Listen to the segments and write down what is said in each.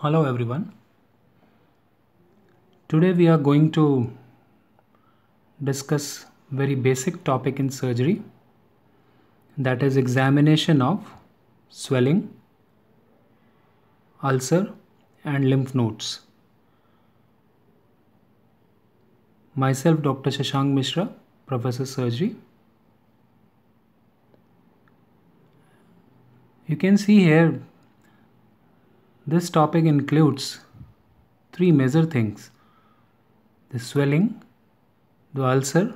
Hello everyone. Today we are going to discuss very basic topic in surgery, that is examination of swelling, ulcer and lymph nodes. Myself Dr. Shashank Mishra, Professor Surgery. You can see here this topic includes three major things: the swelling, the ulcer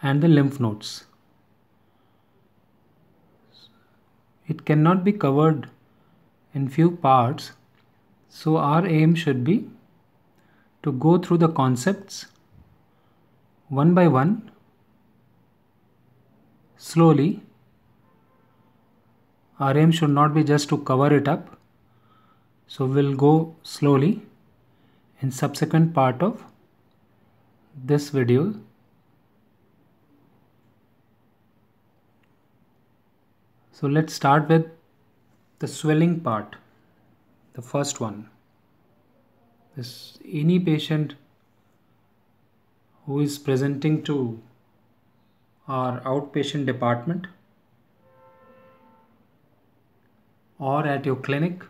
and the lymph nodes. It cannot be covered in few parts, so our aim should be to go through the concepts one by one, slowly. Our aim should not be just to cover it up, so we'll go slowly in subsequent part of this video. So let's start with the swelling part. The first one is any patient who is presenting to our outpatient department or at your clinic,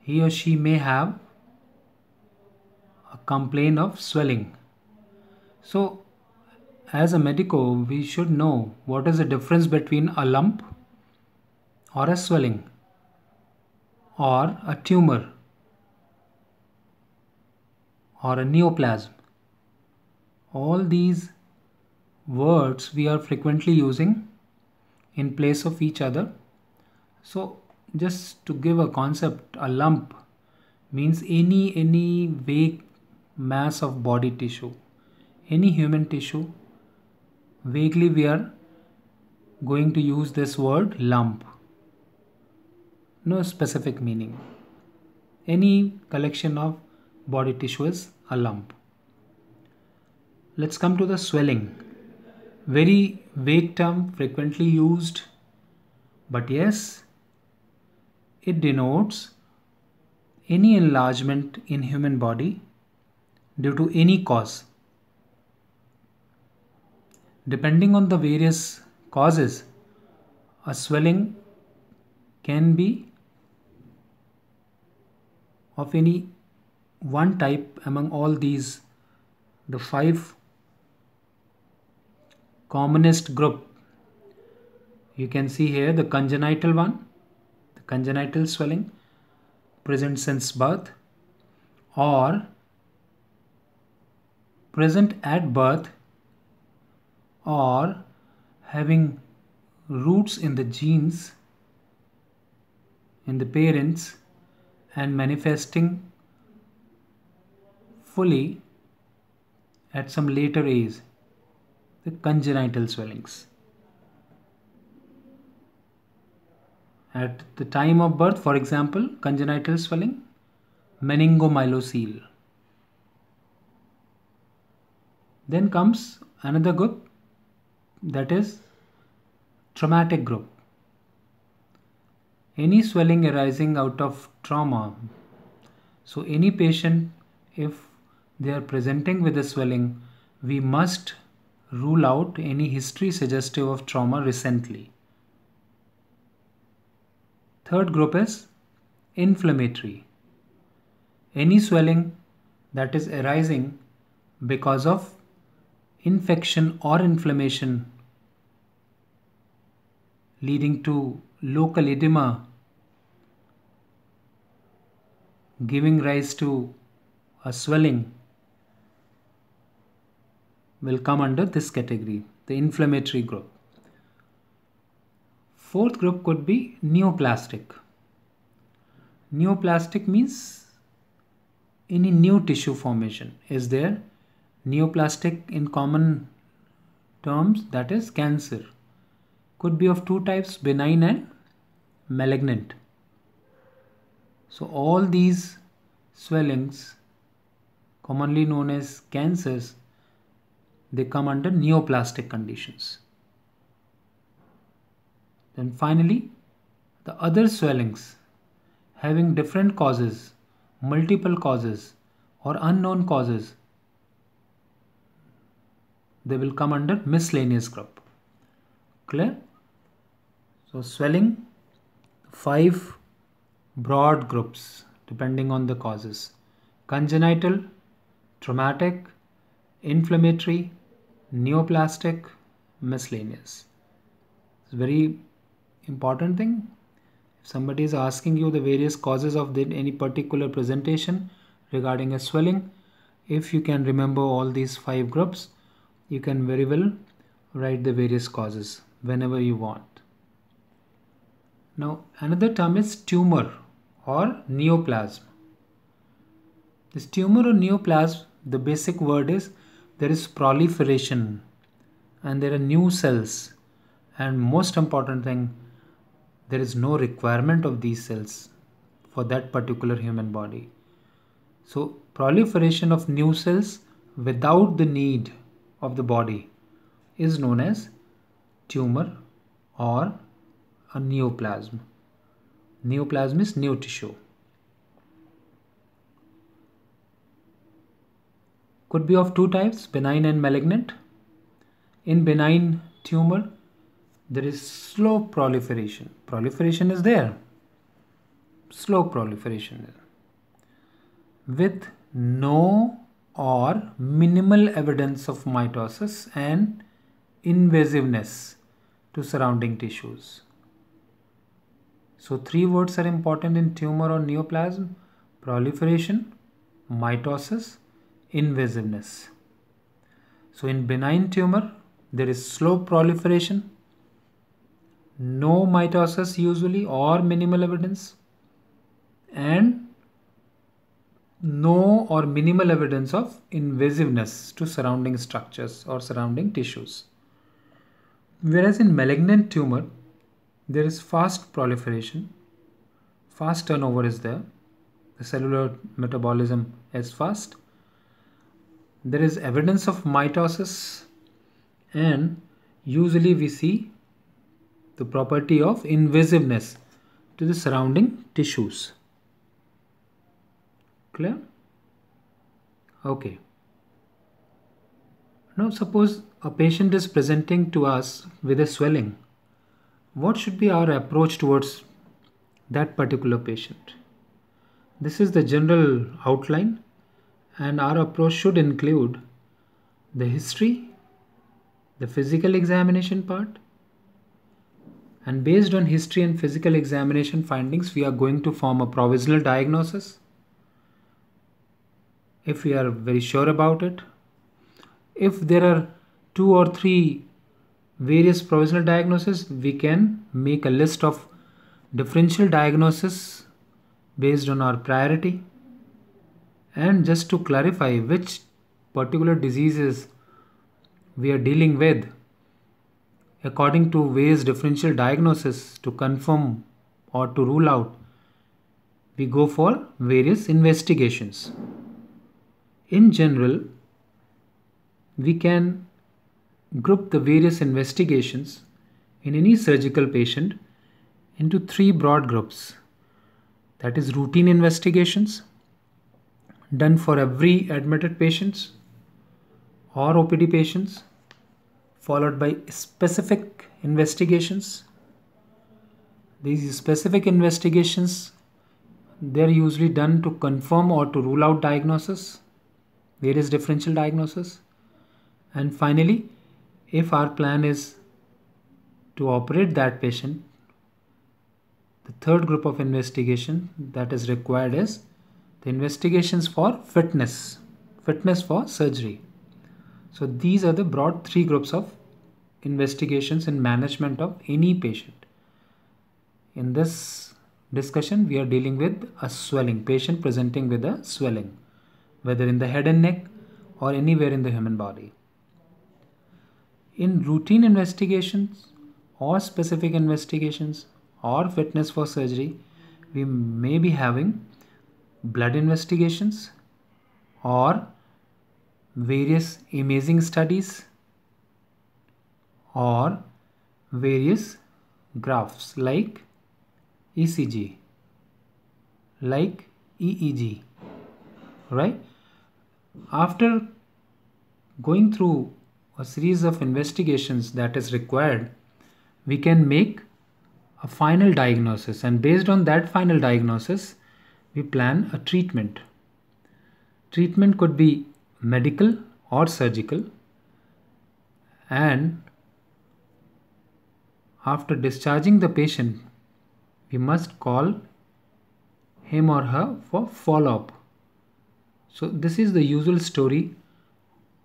he or she may have a complaint of swelling. So as a medico, we should know what is the difference between a lump or a swelling or a tumor or a neoplasm. All these words we are frequently using in place of each other. So just to give a concept, a lump means any vague mass of body tissue, any human tissue. Vaguely we are going to use this word lump. No specific meaning. Any collection of body tissue is a lump. Let's come to the swelling. Very vague term, frequently used, but yes, it denotes any enlargement in human body due to any cause. Depending on the various causes, a swelling can be of any one type among all these, the five commonest group. You can see here the congenital one. The congenital swelling present since birth or present at birth or having roots in the genes in the parents and manifesting fully at some later age, the congenital swellings. At the time of birth, for example, congenital swelling, meningomyelocele. Then comes another group, that is traumatic group. Any swelling arising out of trauma. So any patient, if they are presenting with a swelling, we must rule out any history suggestive of trauma recently. Third group is inflammatory. Any swelling that is arising because of infection or inflammation leading to local edema, giving rise to a swelling, will come under this category, the inflammatory group. Fourth group could be neoplastic. Neoplastic means any new tissue formation is there. Neoplastic in common terms, that is cancer. Could be of two types, benign and malignant. So all these swellings, commonly known as cancers, they come under neoplastic conditions. Then finally, the other swellings having different causes, multiple causes, or unknown causes, they will come under miscellaneous group. Clear? So swelling, 5 broad groups depending on the causes: congenital, traumatic, inflammatory, neoplastic, miscellaneous. It's a very important thing. If somebody is asking you the various causes of any particular presentation regarding a swelling, if you can remember all these 5 groups, you can very well write the various causes whenever you want. Now another term is tumor or neoplasm. This tumor or neoplasm, the basic word is there is proliferation and there are new cells, and most important thing, there is no requirement of these cells for that particular human body. So proliferation of new cells without the need of the body is known as tumor or a neoplasm. Neoplasm is new tissue. Could be of 2 types, benign and malignant. In benign tumor, there is slow proliferation. Proliferation is there. Slow proliferation with no or minimal evidence of mitosis and invasiveness to surrounding tissues. So 3 words are important in tumor or neoplasm: proliferation, mitosis, invasiveness. So in benign tumor, there is slow proliferation, no mitosis usually or minimal evidence, and no or minimal evidence of invasiveness to surrounding structures or surrounding tissues. Whereas in malignant tumor, there is fast proliferation, fast turnover is there, the cellular metabolism is fast, there is evidence of mitosis, and usually we see the property of invasiveness to the surrounding tissues. Clear? Okay. Now suppose a patient is presenting to us with a swelling. What should be our approach towards that particular patient? This is the general outline, and our approach should include the history, the physical examination part, and based on history and physical examination findings, we are going to form a provisional diagnosis. If we are very sure about it, if there are 2 or 3 various provisional diagnoses, we can make a list of differential diagnosis based on our priority. And just to clarify which particular diseases we are dealing with, according to various differential diagnosis, to confirm or to rule out, we go for various investigations. In general, we can group the various investigations in any surgical patient into 3 broad groups. That is routine investigations done for every admitted patients or OPD patients, followed by specific investigations. These specific investigations, they are usually done to confirm or to rule out diagnosis, various differential diagnosis. And finally, if our plan is to operate that patient, the third group of investigation that is required is the investigations for fitness for surgery. So these are the broad 3 groups of investigations in management of any patient. In this discussion, we are dealing with a swelling, patient presenting with a swelling, whether in the head and neck or anywhere in the human body. In routine investigations or specific investigations or fitness for surgery, we may be having blood investigations or various imaging studies or various graphs like ECG, like EEG, right? After going through a series of investigations that is required, we can make a final diagnosis, and based on that final diagnosis, we plan a treatment. Treatment could be medical or surgical, and after discharging the patient, we must call him or her for follow-up. So this is the usual story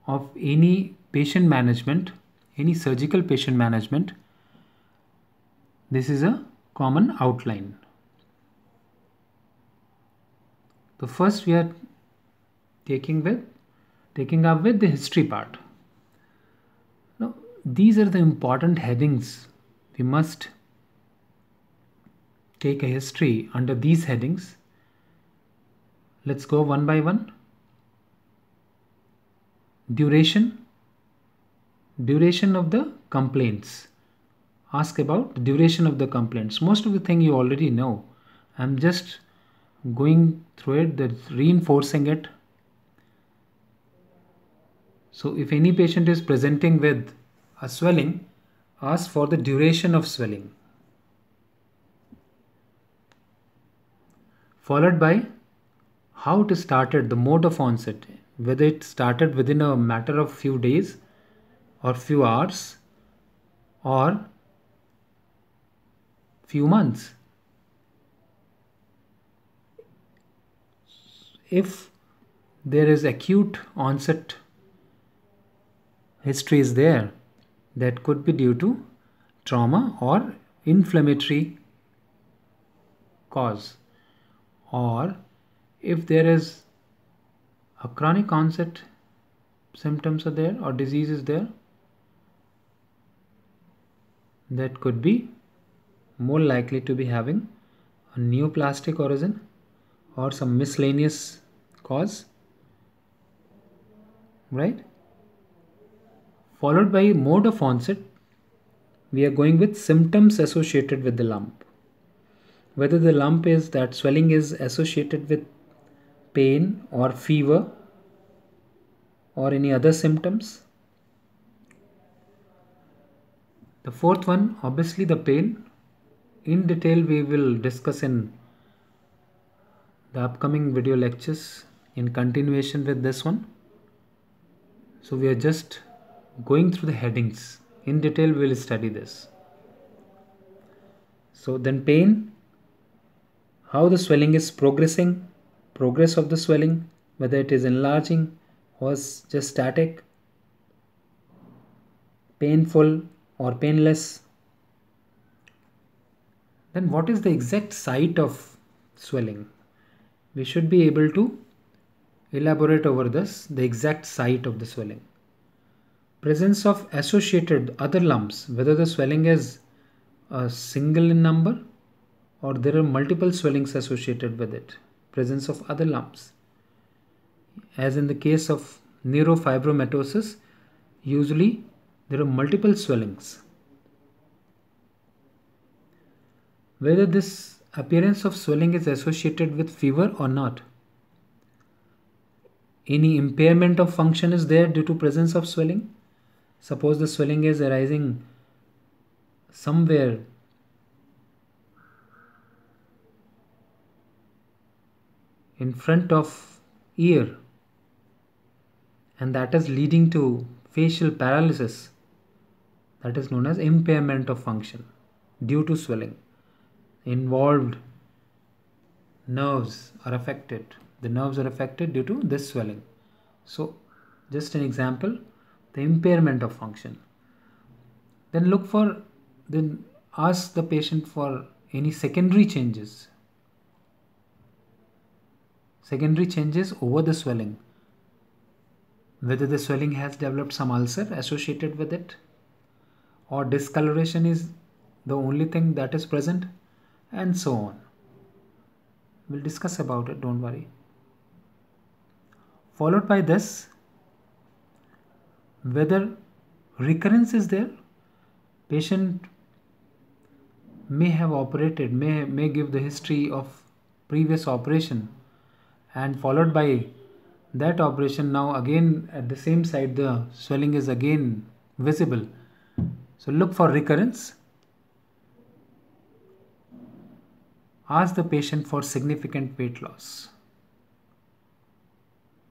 of any patient management, any surgical patient management. This is a common outline. So first we are taking up with the history part. Now these are the important headings. We must take a history under these headings. Let's go one by one. Duration of the complaints. Ask about the duration of the complaints. Most of the thing you already know. I'm just going through it, reinforcing it. So if any patient is presenting with a swelling, ask for the duration of swelling. Followed by how it started, the mode of onset, whether it started within a matter of few days or few hours or few months. If there is acute onset history is there, that could be due to trauma or inflammatory cause, or if there is a chronic onset symptoms are there or disease is there, that could be more likely to be having a neoplastic origin or some miscellaneous cause, right? Followed by mode of onset, we are going with symptoms associated with the lump. Whether the lump is, that swelling is associated with pain or fever or any other symptoms. The fourth one, obviously the pain. In detail we will discuss in the upcoming video lectures in continuation with this one. So we are just going through the headings. In detail we will study this. So then pain, how the swelling is progressing, progress of the swelling, whether it is enlarging or just static, painful or painless. Then what is the exact site of swelling? We should be able to elaborate over this, the exact site of the swelling. Presence of associated other lumps, whether the swelling is a single in number or there are multiple swellings associated with it. Presence of other lumps. As in the case of neurofibromatosis, usually there are multiple swellings. Whether this appearance of swelling is associated with fever or not. Any impairment of function is there due to presence of swelling. Suppose the swelling is arising somewhere in front of ear, and that is leading to facial paralysis. That is known as impairment of function due to swelling. Involved nerves are affected. The nerves are affected due to this swelling. So just an example, the impairment of function. Then ask the patient for any secondary changes. Secondary changes over the swelling. Whether the swelling has developed some ulcer associated with it, or discoloration is the only thing that is present, and so on. We'll discuss about it, don't worry. Followed by this, whether recurrence is there. Patient may have operated, may give the history of previous operation, and followed by that operation, now again at the same side the swelling is again visible. So look for recurrence. Ask the patient for significant weight loss.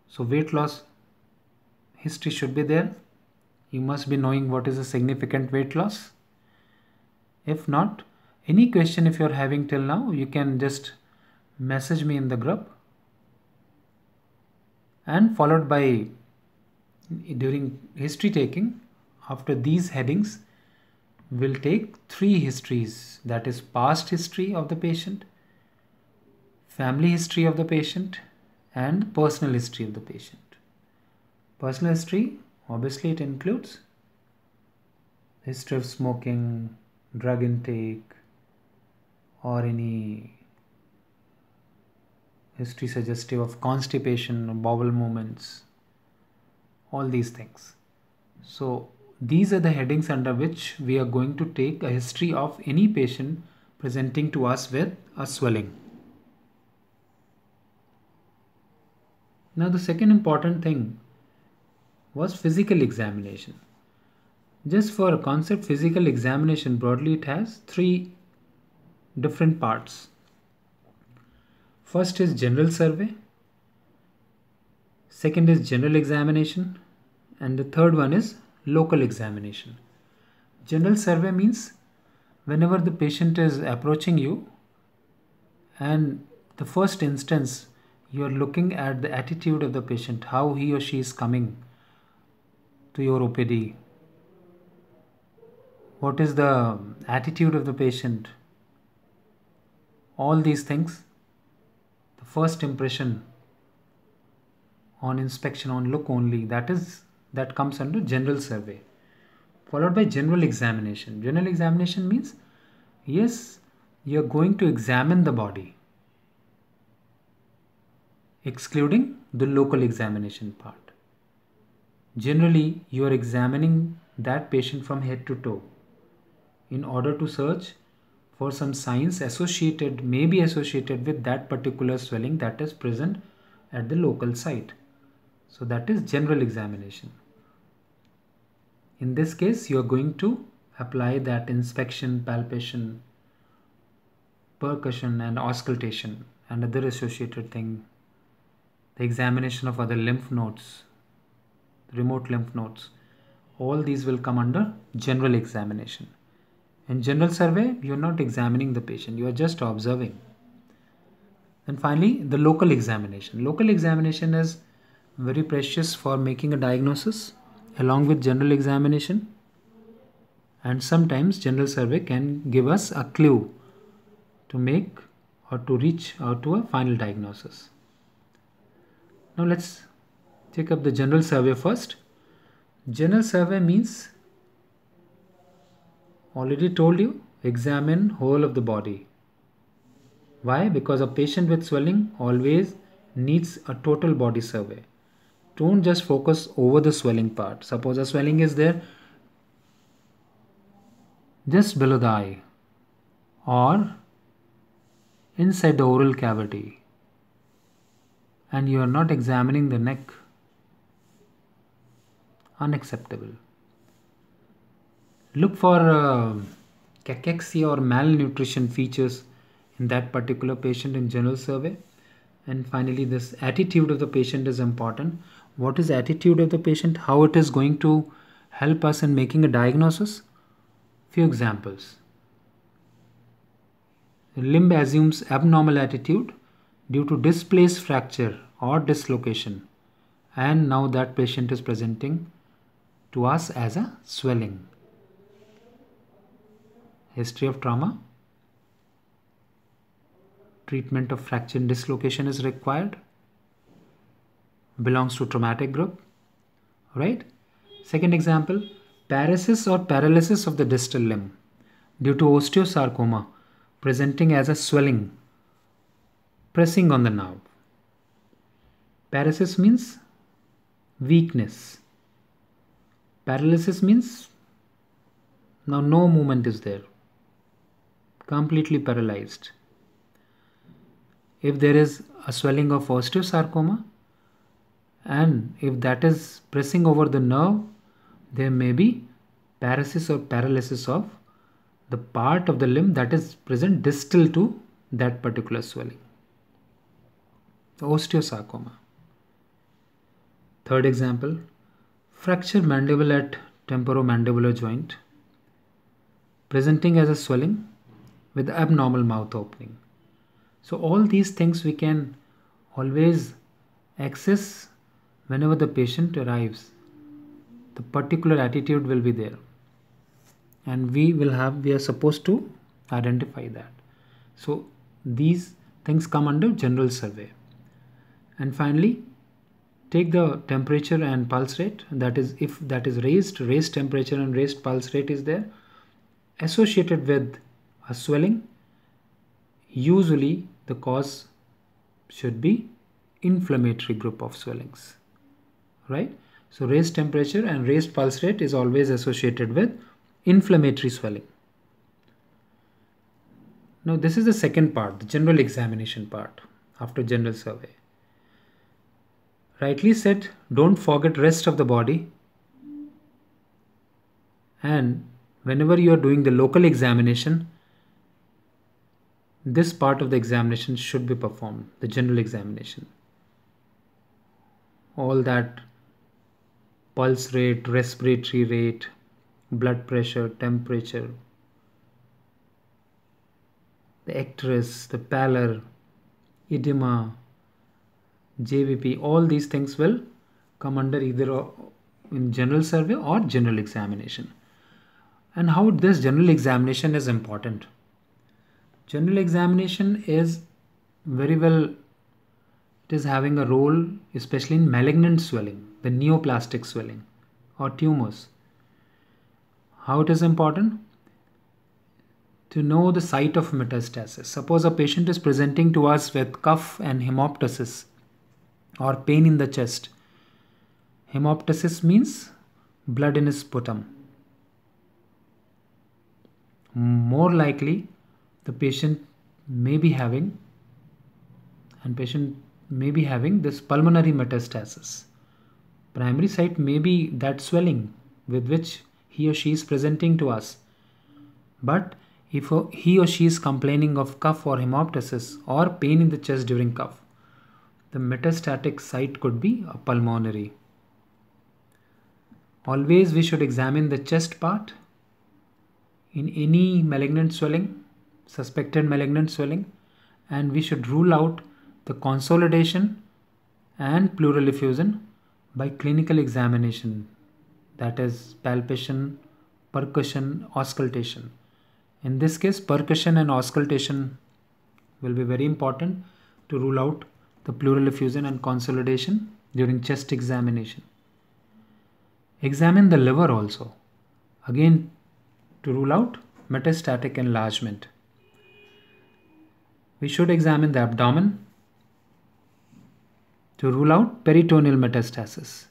So weight loss history should be there. You must be knowing what is a significant weight loss. If not, any question if you're having till now, you can just message me in the group, and followed by during history taking, after these headings, we'll take 3 histories, that is past history of the patient, family history of the patient, and personal history of the patient. Personal history, obviously it includes history of smoking, drug intake, or any history suggestive of constipation or bowel movements, all these things. So these are the headings under which we are going to take a history of any patient presenting to us with a swelling. Now the second important thing was physical examination. Just for a concept, physical examination broadly it has 3 different parts. First is general survey, second is general examination, and the third one is local examination. General survey means whenever the patient is approaching you, and the first instance you are looking at the attitude of the patient, how he or she is coming to your OPD. What is the attitude of the patient? All these things, the first impression on inspection, on look only, that comes under general survey, followed by general examination. General examination means, yes, you are going to examine the body, excluding the local examination part. Generally, you are examining that patient from head to toe in order to search for some signs associated, may be associated with that particular swelling that is present at the local site. So that is general examination. In this case, you are going to apply that inspection, palpation, percussion and auscultation and other associated thing. The examination of other lymph nodes, remote lymph nodes, all these will come under general examination. In general survey, you are not examining the patient, you are just observing. And finally, the local examination. Local examination is very precious for making a diagnosis along with general examination. And sometimes general survey can give us a clue to make or to reach out to a final diagnosis. Now let's take up the general survey first. General survey means, already told you, examine whole of the body. Why? Because a patient with swelling always needs a total body survey. Don't just focus over the swelling part. Suppose a swelling is there just below the eye or inside the oral cavity, and you are not examining the neck. Unacceptable. Look for cachexia or malnutrition features in that particular patient in general survey. And finally, this attitude of the patient is important. What is attitude of the patient? How it is going to help us in making a diagnosis? Few examples. The limb assumes abnormal attitude due to displaced fracture or dislocation, and now that patient is presenting to us as a swelling. History of trauma. Treatment of fracture and dislocation is required. Belongs to traumatic group. Right? Second example, paresis or paralysis of the distal limb due to osteosarcoma presenting as a swelling pressing on the nerve. Paresis means weakness. Paralysis means now no movement is there, completely paralyzed. if there is a swelling of osteosarcoma, and if that is pressing over the nerve, there may be paresis or paralysis of the part of the limb that is present distal to that particular swelling. Osteosarcoma. Third example, fracture mandible at temporomandibular joint, presenting as a swelling with abnormal mouth opening. So all these things we can always access whenever the patient arrives. The particular attitude will be there, and we are supposed to identify that. So these things come under general survey. And finally, take the temperature and pulse rate. That is, if that is raised temperature and raised pulse rate is there associated with a swelling, usually the cause should be inflammatory group of swellings, right? So raised temperature and raised pulse rate is always associated with inflammatory swelling. Now this is the second part, the general examination part after general survey. Rightly said, don't forget rest of the body, and whenever you are doing the local examination, this part of the examination should be performed, the general examination. All that pulse rate, respiratory rate, blood pressure, temperature, the icterus, the pallor, edema, JVP, all these things will come under either in general survey or general examination. And how this general examination is important. General examination is very well, it is having a role especially in malignant swelling, the neoplastic swelling or tumors. How it is important? To know the site of metastasis. Suppose a patient is presenting to us with cough and hemoptysis or pain in the chest. Hemoptysis means blood in his sputum. More likely the patient may be having this pulmonary metastasis. Primary site may be that swelling with which he or she is presenting to us. But if he or she is complaining of cough or hemoptysis or pain in the chest during cough, the metastatic site could be a pulmonary. Always we should examine the chest part in any malignant swelling, suspected malignant swelling, and we should rule out the consolidation and pleural effusion by clinical examination, that is palpation, percussion, auscultation. In this case, percussion and auscultation will be very important to rule out the pleural effusion and consolidation during chest examination. Examine the liver also, again to rule out metastatic enlargement. We should examine the abdomen to rule out peritoneal metastasis.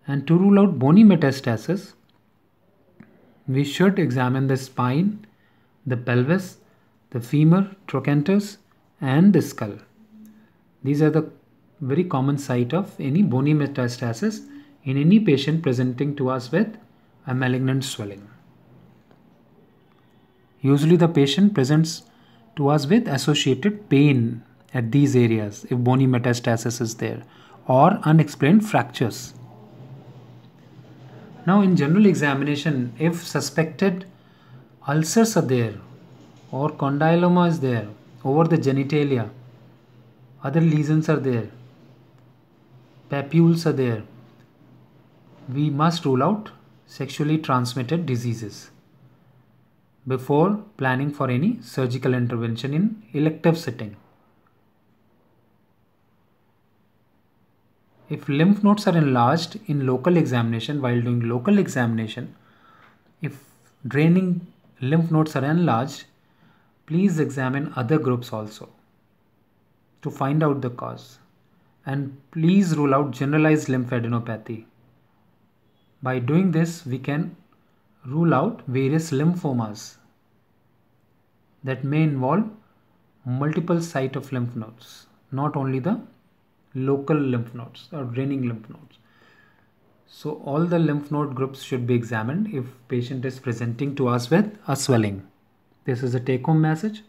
And to rule out bony metastasis, we should examine the spine, the pelvis, the femur, trochanterus, and the skull. These are the very common site of any bony metastasis in any patient presenting to us with a malignant swelling. Usually the patient presents to us with associated pain at these areas if bony metastasis is there, or unexplained fractures. Now in general examination, if suspected ulcers are there or condyloma is there over the genitalia, other lesions are there, papules are there, we must rule out sexually transmitted diseases before planning for any surgical intervention in elective setting. If lymph nodes are enlarged in local examination, while doing local examination, if draining lymph nodes are enlarged, please examine other groups also to find out the cause. And please rule out generalized lymphadenopathy. By doing this, we can rule out various lymphomas that may involve multiple site of lymph nodes, not only the local lymph nodes or draining lymph nodes. So all the lymph node groups should be examined if patient is presenting to us with a swelling. This is a take-home message.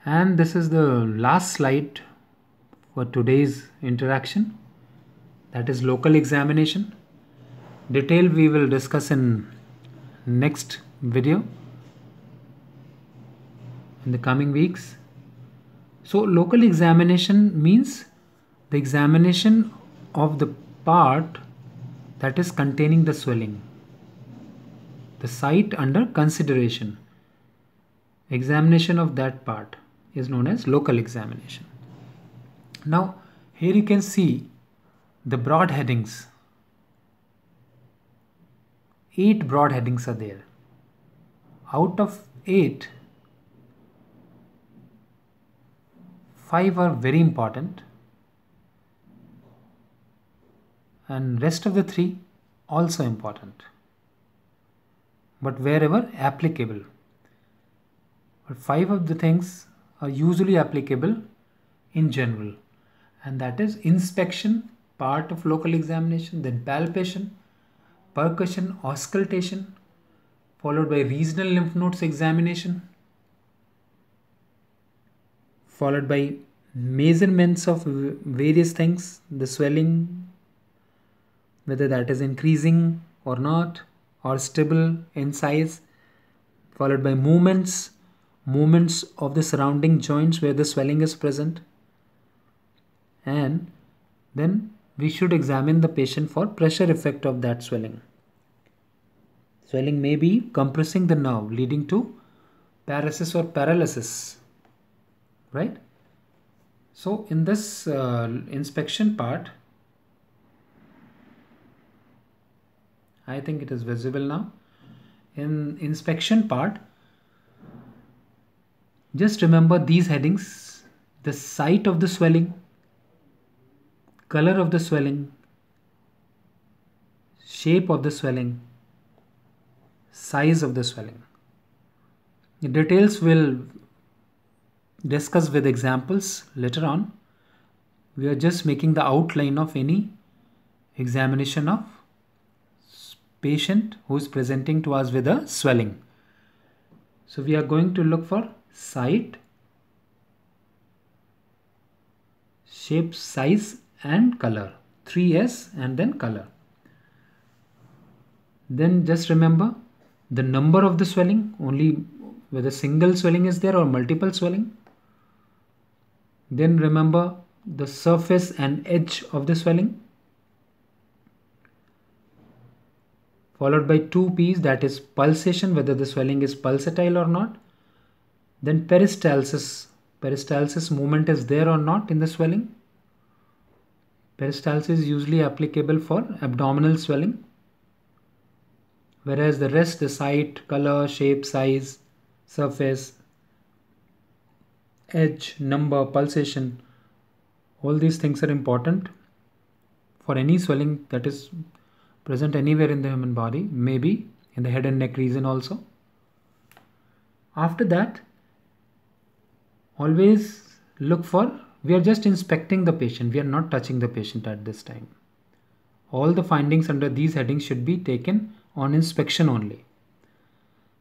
And this is the last slide for today's interaction. That is local examination. Detail we will discuss in next video in the coming weeks. So local examination means the examination of the part that is containing the swelling, the site under consideration. Examination of that part is known as local examination. Now here you can see the broad headings. 8 broad headings are there. Out of 8, 5 are very important and rest of the 3 also important, but wherever applicable. But 5 of the things are usually applicable in general, and that is inspection, part of local examination, then palpation, percussion, auscultation, followed by regional lymph nodes examination, followed by measurements of various things, the swelling, whether that is increasing or not, or stable in size, followed by movements of the surrounding joints where the swelling is present, and then we should examine the patient for pressure effect of that swelling. Swelling may be compressing the nerve leading to paresis or paralysis, right? So in this inspection part, I think it is visible now. In inspection part, just remember these headings: the site of the swelling, color of the swelling, shape of the swelling, size of the swelling. The details will discuss with examples later on. We are just making the outline of any examination of patient who is presenting to us with a swelling. So we are going to look for site, shape, size and color. 3S and then color. Then just remember the number of the swelling, only whether single swelling is there or multiple swelling. Then remember the surface and edge of the swelling, followed by 2 P's, that is pulsation, whether the swelling is pulsatile or not. Then peristalsis movement is there or not in the swelling. Peristalsis is usually applicable for abdominal swelling, whereas the rest, the site, color, shape, size, surface, edge, number, pulsation, all these things are important for any swelling that is present anywhere in the human body, maybe in the head and neck region also. After that, always look for, we are just inspecting the patient, we are not touching the patient at this time. All the findings under these headings should be taken on inspection only.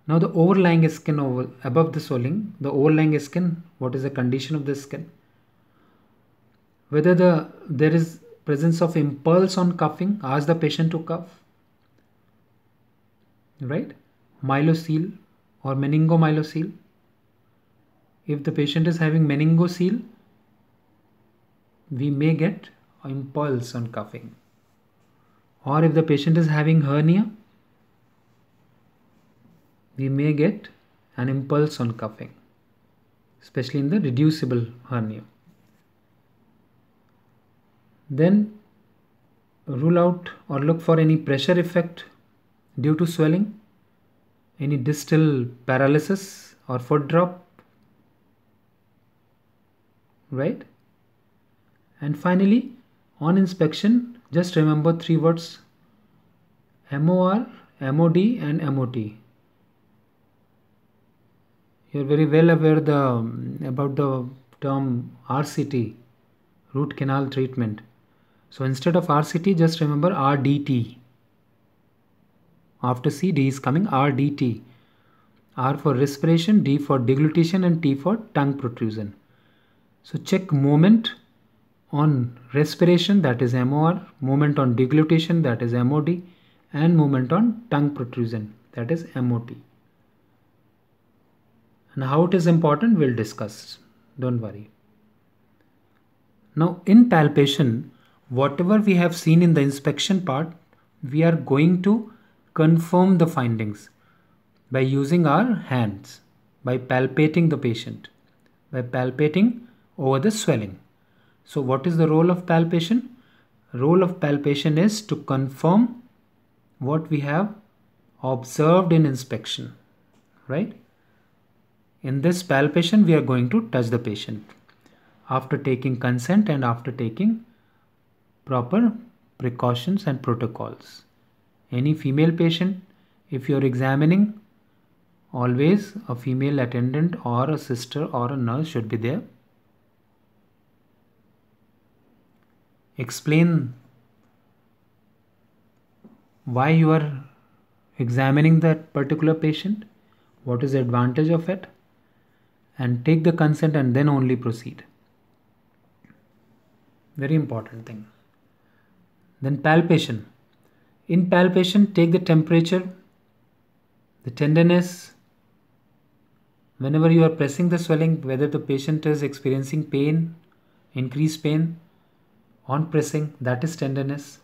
Now the overlying skin above the swelling, the overlying skin, what is the condition of the skin? Whether there is presence of impulse on cuffing, ask the patient to cuff, right? Myelocele or meningomyelocele. If the patient is having meningocele, we may get impulse on cuffing. Or if the patient is having hernia, we may get an impulse on cuffing, especially in the reducible hernia. Then rule out or look for any pressure effect due to swelling, any distal paralysis or foot drop, right? And finally, on inspection, just remember 3 words: MOR, MOD and MOT. you're very well aware about the term RCT, root canal treatment. So instead of RCT, just remember RDT. After C, D is coming, RDT. R for respiration, D for deglutition, and T for tongue protrusion. So check moment on respiration, that is MOR, moment on deglutition, that is MOD, and moment on tongue protrusion, that is MOT. And how it is important, we'll discuss. Don't worry. Now in palpation, whatever we have seen in the inspection part, we are going to confirm the findings by using our hands, by palpating the patient, by palpating over the swelling. So what is the role of palpation? Role of palpation is to confirm what we have observed in inspection, right? In this palpation, we are going to touch the patient after taking consent and after taking proper precautions and protocols. Any female patient, if you are examining, always a female attendant or a sister or a nurse should be there. Explain why you are examining that particular patient, what is the advantage of it, and take the consent and then only proceed. Very important thing. Then palpation. In palpation, take the temperature, the tenderness. Whenever you are pressing the swelling, whether the patient is experiencing pain, increased pain on pressing, that is tenderness.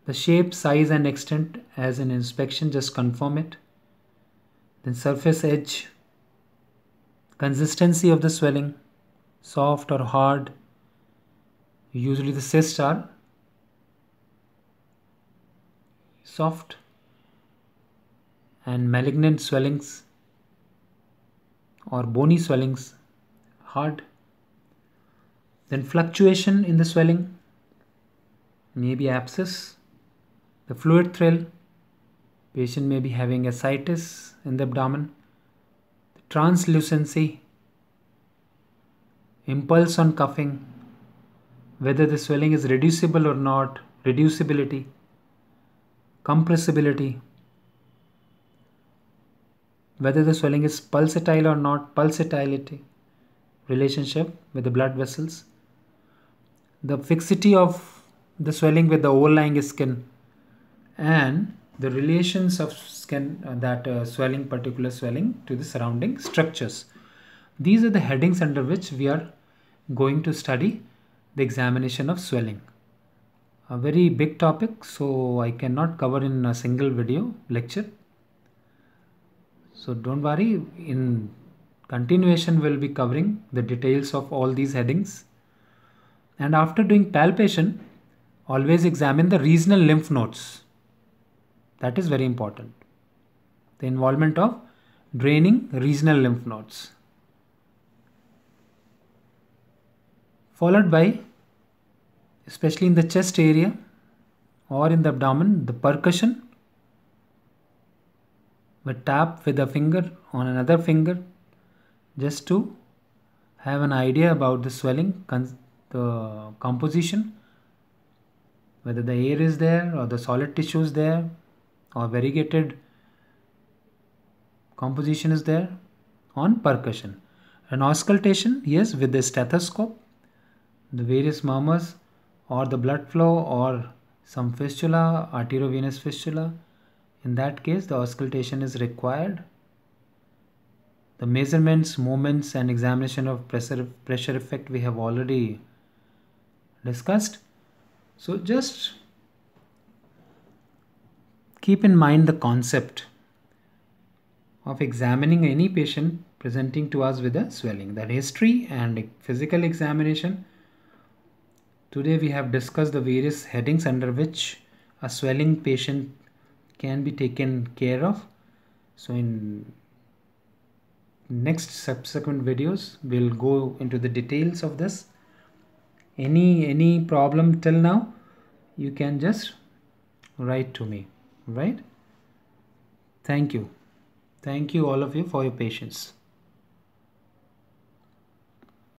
The shape, size and extent as an inspection, just confirm it. Then surface edge, consistency of the swelling, soft or hard. Usually the cysts are soft and malignant swellings or bony swellings hard. Then fluctuation in the swelling, maybe abscess, the fluid thrill, patient may be having ascites in the abdomen, the translucency, impulse on cuffing, whether the swelling is reducible or not, reducibility, compressibility, whether the swelling is pulsatile or not, pulsatility, relationship with the blood vessels, the fixity of the swelling with the overlying skin, and the relations of skin, particular swelling to the surrounding structures. These are the headings under which we are going to study the examination of swelling. A very big topic, so I cannot cover in a single video lecture. So don't worry, in continuation we'll be covering the details of all these headings. And after doing palpation, always examine the regional lymph nodes. That is very important. The involvement of draining regional lymph nodes. Followed by, especially in the chest area or in the abdomen, the percussion. We tap with a finger on another finger just to have an idea about the swelling, the composition, whether the air is there or the solid tissue is there or variegated composition is there on percussion. An auscultation, yes, with the stethoscope, the various murmurs or the blood flow or some fistula, arteriovenous fistula. In that case, the auscultation is required. The measurements, moments and examination of pressure effect we have already discussed. So just keep in mind the concept of examining any patient presenting to us with a swelling, the history and physical examination. Today we have discussed the various headings under which a swelling patient can be taken care of. So in next subsequent videos we'll go into the details of this. Any problem till now, you can just write to me, right? Thank you all of you for your patience.